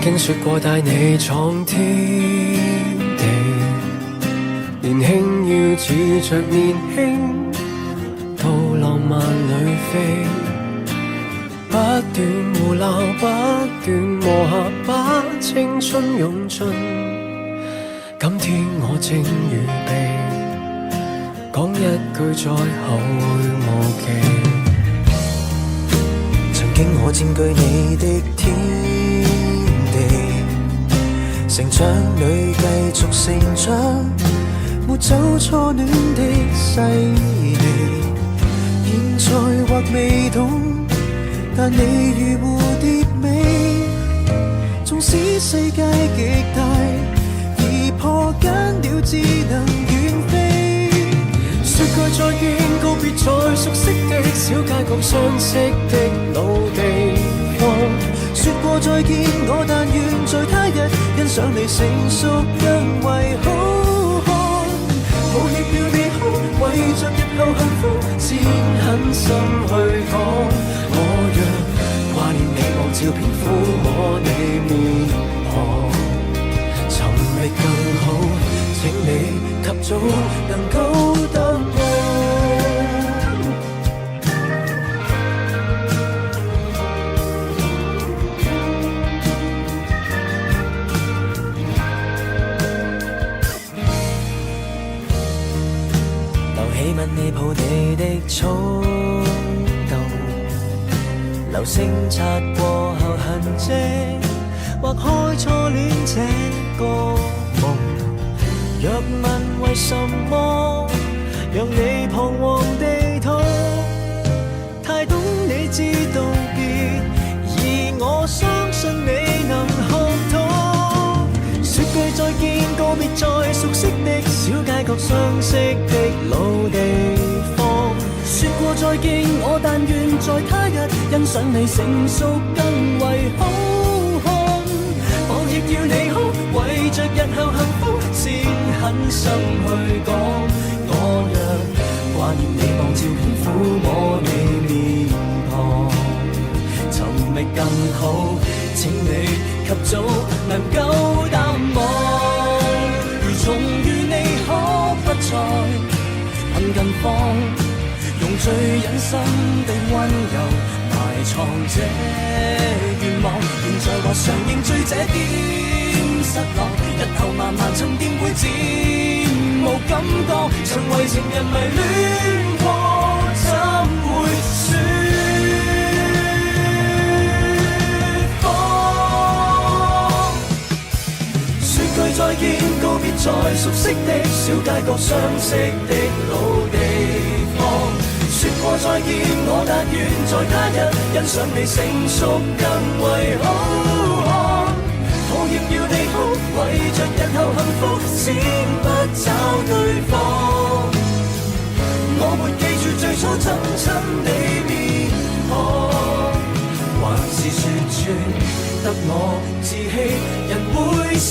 曾經說過帶你闖天地，年輕要恃着年輕，到浪漫裏飛，不斷胡鬧，不斷磨合，把青春用盡。今天我正預備講一句再後會無期。曾經我佔據你的天地，成長裏繼續成長，沒走初戀的細膩。現在或未懂，但你如蝴蝶尾，縱使世界極大，而破間了只能遠飛。說句再見，告別在熟悉的小街角，相識的老地方。說過再見，我但願在他日欣賞你成熟更為好看。抱歉要你哭，為着日後幸福，先狠心去講。我若掛念你，望照片撫摸你面龐，尋覓更好，請你及早能夠答我。吻你抱你的衝動，流星擦過後痕跡，或開初戀這個夢。若問為什麼讓你彷徨地痛，太懂你知道別，而我相信你能學懂。說句再見，告別在熟悉的小街角，相識的老地方。說過再見，我但願在他日欣賞你成熟更為好看。抱歉要你哭，為着日後幸福，先狠心去講。我若掛念你，望照片撫摸你面龐，尋覓更好，請你及早能夠答我。如重遇你可不再很近況，用最隱心的溫柔埋藏這願望。現在或常認罪這點失落，日後慢慢沉澱會漸無感覺。曾為情人迷戀過，怎會說句再見，告別在熟悉的小街角，相識的老地方。說過再見，我但願在他日欣賞你成熟更為好看。抱歉要你哭，為着日後幸福，先不找對方。我沒記住最初怎親你面龐，還是說穿得我自欺，人會閃。